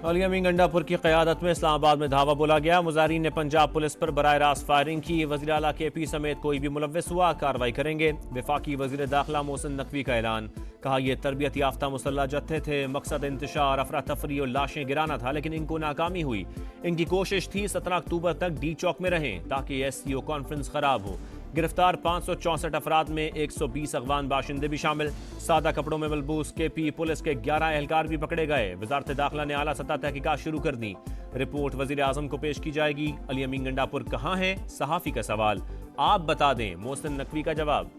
अली अमीन गंडापुर की क़यादत में इस्लामाबाद में धावा बोला गया। मुजाहिरीन ने पंजाब पुलिस पर बराह रास्त फायरिंग की। वज़ीर आला KP समेत कोई भी मुलव्विस हुआ कार्रवाई करेंगे। वफाकी वज़ीर दाखिला मोहसिन नकवी का ऐलान। कहा यह तरबियत याफ्ता मुसल्लह जत्थे थे, मकसद इंतशार अफरा तफरी और लाशें गिराना था, लेकिन इनको नाकामी हुई। इनकी कोशिश थी 17 अक्टूबर तक D चौक में रहें ताकि SCO कॉन्फ्रेंस खराब हो। गिरफ्तार 564 अफराद में 120 अफगान बाशिंदे भी शामिल। सादा कपड़ों में मलबूस KP पुलिस के 11 एहलकार भी पकड़े गए। वजारत दाखिला ने आला सतह तहकीकात शुरू कर दी। रिपोर्ट वजीर आजम को पेश की जाएगी। अली अमीन गंडापुर कहाँ है? सहाफी का सवाल। आप बता दें, मोहसिन नकवी का जवाब।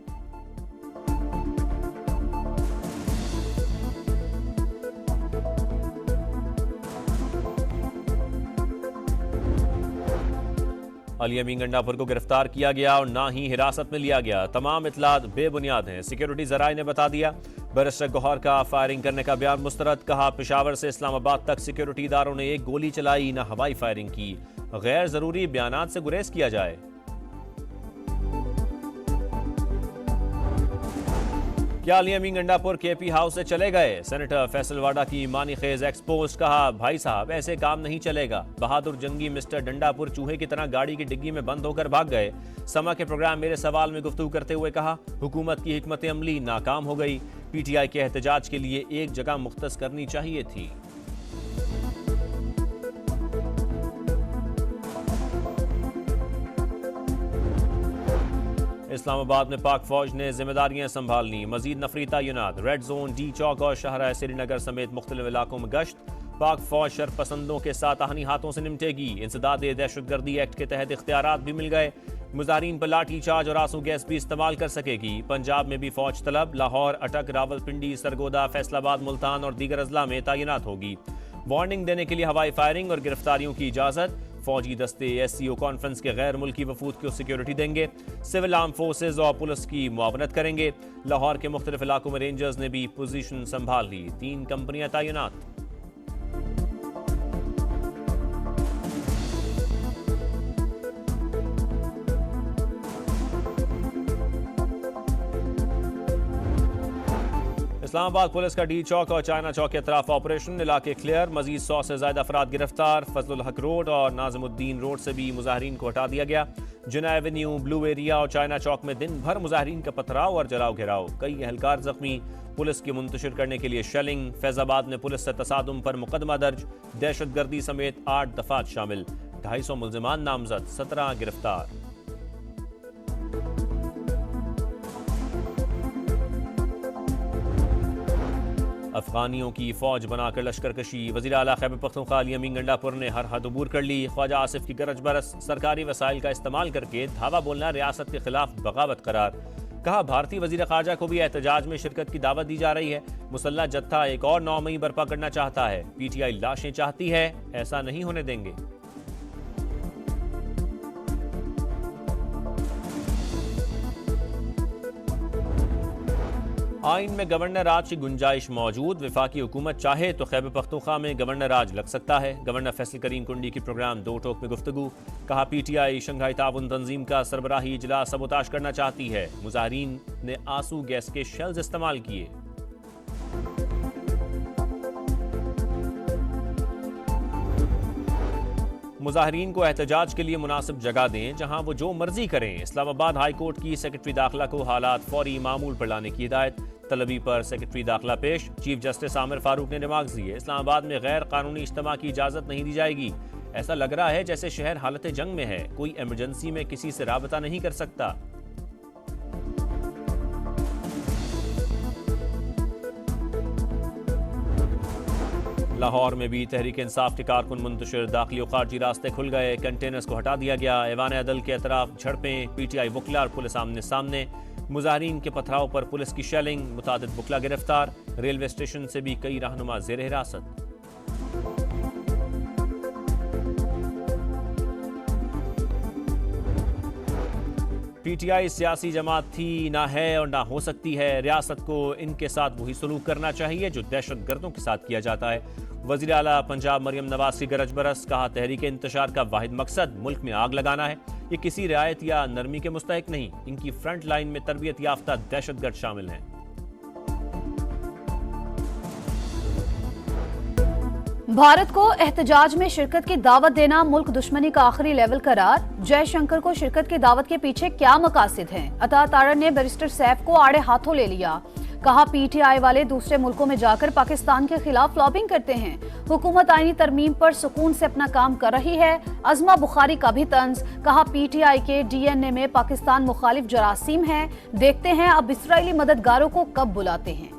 अली अमीन गंडापुर को गिरफ्तार किया गया और ना ही हिरासत में लिया गया। तमाम इतलात बेबुनियाद हैं, सिक्योरिटी जराए ने बता दिया। बैरिस्टर गौहर का फायरिंग करने का बयान मुस्तरद। कहा पेशावर से इस्लामाबाद तक सिक्योरिटी इदारों ने एक गोली चलाई, न हवाई फायरिंग की। गैर जरूरी बयानात से गुरेज किया जाए। क्या अली अमीन गंडापुर KP हाउस से चले गए? सेनेटर फैसल वाडा की मानी खेज एक्सपोज। कहा भाई साहब ऐसे काम नहीं चलेगा। बहादुर जंगी मिस्टर डंडापुर चूहे की तरह गाड़ी की डिग्गी में बंद होकर भाग गए। समा के प्रोग्राम मेरे सवाल में गुफ्तगू करते हुए कहा हुकूमत की हिकमत अमली नाकाम हो गई। PTI के एहतजाज के लिए एक जगह मुख्तस करनी चाहिए थी। इस्लामाबाद में पाक फौज ने जिम्मेदारियां संभाल ली। मजीद नफरी तैनात। रेड जोन D चौक और शहर श्रीनगर समेत मुख्तलिफ इलाकों में गश्त। पाक फौज शरपसंदों के साथ आहनी हाथों से निपटेगी। इंसदाद दहशतगर्दी एक्ट के तहत इख्तियारात भी मिल गए। मुजाहिरीन पर लाठी चार्ज और आंसू गैस भी इस्तेमाल कर सकेगी। पंजाब में भी फौज तलब। लाहौर, अटक, रावलपिंडी, सरगोदा, फैसलाबाद, मुल्तान और दीगर अजला में तैनात होगी। वार्निंग देने के लिए हवाई फायरिंग और गिरफ्तारियों की इजाजत। फौजी दस्ते SCO कॉन्फ्रेंस के गैर मुल्की वफूद को सिक्योरिटी देंगे। सिविल आर्म फोर्सेज और पुलिस की मुआवनत करेंगे। लाहौर के मुख्तलिफ इलाकों में रेंजर्स ने भी पोजीशन संभाल ली। 3 कंपनियां तैनात। इस्लामाबाद पुलिस का D चौक और चाइना चौक के अतराफ ऑपरेशन। इलाके क्लियर। मजीद 100 से ज्यादा अफराद गिरफ्तार। फजलुल हक रोड और नाजिमुद्दीन रोड से भी मुजाहिरीन को हटा दिया गया। जिना एवेन्यू, ब्लू एरिया और चाइना चौक में दिन भर मुजाहिरीन का पथराव और जलाओ घेराव। कई एहलकार जख्मी। पुलिस की मुंतशिर करने के लिए शेलिंग। फैजाबाद में पुलिस से तसादुम पर मुकदमा दर्ज। दहशतगर्दी समेत 8 दफात शामिल। 250 मुल्जिमान नामजद, 17 गिरफ्तार। अफगानियों की फौज बनाकर लश्कर कशी। वज़ीर आला खैबर पख्तूनख्वा अली अमीन गंडापुर ने हर हद अबूर कर ली। ख्वाजा आसिफ की गरज बरस। सरकारी वसाइल का इस्तेमाल करके धावा बोलना रियासत के खिलाफ बगावत करार। कहा भारतीय वज़ीर ख़ारजा को भी एहतजाज में शिरकत की दावत दी जा रही है। मुसल्लह जत्था एक और 9 मई बर्पा करना चाहता है। PTI लाशें चाहती है, ऐसा नहीं होने देंगे। आइन में गवर्नर राज की गुंजाइश मौजूद। वफाकी हुकूमत चाहे तो खैबर पख्तूनख्वा में गवर्नर राज लग सकता है। गवर्नर फैसल करीम कुंडी की प्रोग्राम 2 टोक में गुफ्तगू। कहा PTI शंघाई ताउन तंजीम का सरबराही इजलास सबोताश करना चाहती है। मुजाहिरीन ने आंसू गैस के शेल्स इस्तेमाल किए। मुजाहिरीन को एहतजाज के लिए मुनासिब जगह दें जहां वो जो मर्जी करें। इस्लामाबाद हाई कोर्ट की सेक्रेटरी दाखिला को हालात फौरी मामूल पर लाने की हिदायत। तलबी पर सेक्रेटरी दाखिला पेश। चीफ जस्टिस आमिर फारूक ने रिमार्क्स दिए। इस्लामाबाद में गैर कानूनी इज्तिमा की इजाजत नहीं दी जाएगी। ऐसा लग रहा है जैसे शहर हालत जंग में है। कोई इमरजेंसी में किसी से राबता नहीं कर सकता। लाहौर में भी तहरीक इंसाफ के कारकुन मुंतशिर। दाखिली और खारजी रास्ते खुल गए। कंटेनर्स को हटा दिया गया। ऐवान अदल के अतराफ झड़पें। PTI वकला और पुलिस आमने सामने। मुजाहिरीन के पथराव पर पुलिस की शेलिंग। मुतादिद वकला गिरफ्तार। रेलवे स्टेशन से भी कई रहनुमा जेर हिरासत। PTI सियासी जमात थी, ना है और ना हो सकती है। रियासत को इनके साथ वही सलूक करना चाहिए जो दहशत गर्दों के साथ किया जाता है। वज़ीर आला पंजाब मरियम नवाज की गरज बरस। कहा तहरीक इंतशार का वाहिद मकसद मुल्क में आग लगाना है। ये किसी रियायत या नरमी के मुस्तहिक नहीं। इनकी फ्रंट लाइन में तरबियत याफ्ता दहशतगर्द शामिल हैं। भारत को एहतजाज में शिरकत की दावत देना मुल्क दुश्मनी का आखिरी लेवल करार। जयशंकर को शिरकत की दावत के पीछे क्या मकासद हैं? अता तारड़ ने बैरिस्टर सैफ को आड़े हाथों ले लिया। कहा पीटीआई वाले दूसरे मुल्कों में जाकर पाकिस्तान के खिलाफ लॉबिंग करते हैं। हुकूमत आईनी तरमीम पर सुकून से अपना काम कर रही है। अजमा बुखारी का भी तंज। कहा पीटीआई के डीएनए में पाकिस्तान मुखालिफ जरासीम है। देखते हैं अब इसराइली मददगारों को कब बुलाते हैं।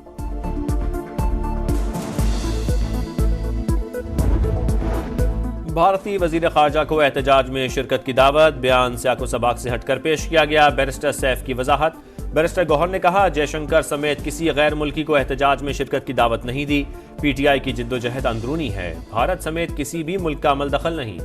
भारतीय वजीर खारजा को एहतजाज में शिरकत की दावत। बयान सियाको सबाक से हटकर पेश किया गया। बैरिस्टर सैफ की वजाहत। बैरिस्टर गौहर ने कहा जयशंकर समेत किसी गैर मुल्की को एहतजाज में शिरकत की दावत नहीं दी। पीटीआई की जिद्दोजहद अंदरूनी है। भारत समेत किसी भी मुल्क का अमल दखल नहीं।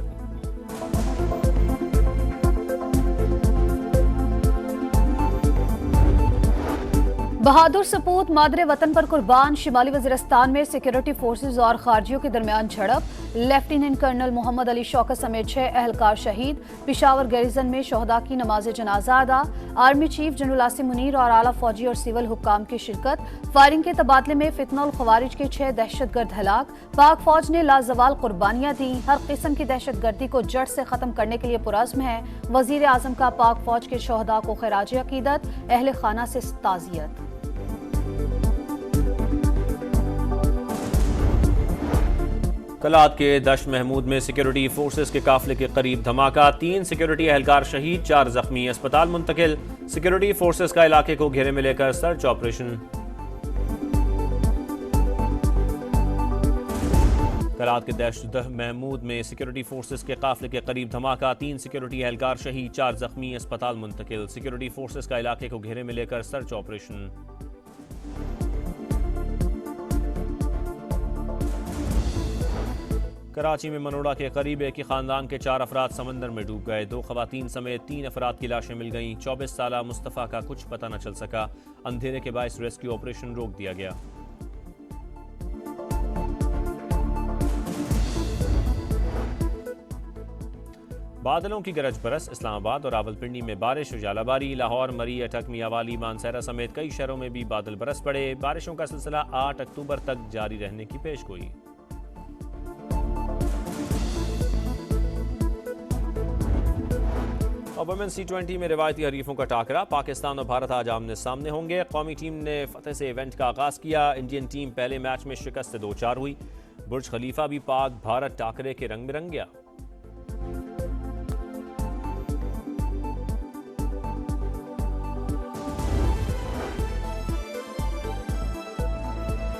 बहादुर सपूत मादरे वतन पर कुर्बान। शिमाली वजीरिस्तान में सिक्योरिटी फोर्सेज और खारजियों के दरमियान झड़प। लेफ्टिनेंट कर्नल मोहम्मद अली शौकत समेत 6 अहलकार शहीद। पिशावर गैरिजन में शहदा की नमाज जनाजा अदा। Army chief general Asim Munir और आला फौजी और सिविल हुक्काम की शिरकत। फायरिंग के तबादले में फितना उल खवारिज के 6 दहशतगर्द हलाक। पाक फौज ने लाजवाल कुर्बानियां दी। हर किस्म की दहशतगर्दी को जड़ से खत्म करने के लिए पुरज़्म है। वजीर आजम का पाक फौज के शहदा को खिराज अकीदत। अहले खाना से ताज़ियत। कलात के दश महमूद में सिक्योरिटी फोर्सेस के काफिले के करीब धमाका। 3 सिक्योरिटी एहलकार शहीद, 4 जख्मी, अस्पताल मुंतकिल। सिक्योरिटी फोर्सेस का इलाके को घेरे में लेकर सर्च ऑपरेशन। कलात के दश महमूद में सिक्योरिटी फोर्सेस के काफिले के करीब धमाका। 3 सिक्योरिटी एहलकार शहीद, 4 जख्मी, अस्पताल मुंतकिल। सिक्योरिटी फोर्सेस का इलाके को घेरे में लेकर सर्च ऑपरेशन। कराची में मनोड़ा के करीब एक ही खानदान के 4 अफराद समंदर में डूब गए। 2 खवातीन समेत 3 अफराद की लाशें मिल गईं। 24 साला मुस्तफ़ा का कुछ पता न चल सका। अंधेरे के बायस रेस्क्यू ऑपरेशन रोक दिया गया। बादलों की गरज बरस। इस्लामाबाद और रावलपिंडी में बारिश और जालाबारी। लाहौर, मरी, अटक, मियावाली, मानसहरा समेत कई शहरों में भी बादल बरस पड़े। बारिशों का सिलसिला 8 अक्टूबर तक जारी रहने की पेशगोई। और वुमेन्स T20 में रिवायती हरीफों का टाकरा। पाकिस्तान और भारत आज आमने सामने होंगे। कौमी टीम ने फतेह से इवेंट का आगाज किया। इंडियन टीम पहले मैच में शिकस्त से 2-4 हुई। बुर्ज खलीफा भी पाक भारत टाकरे के रंग में रंग गया।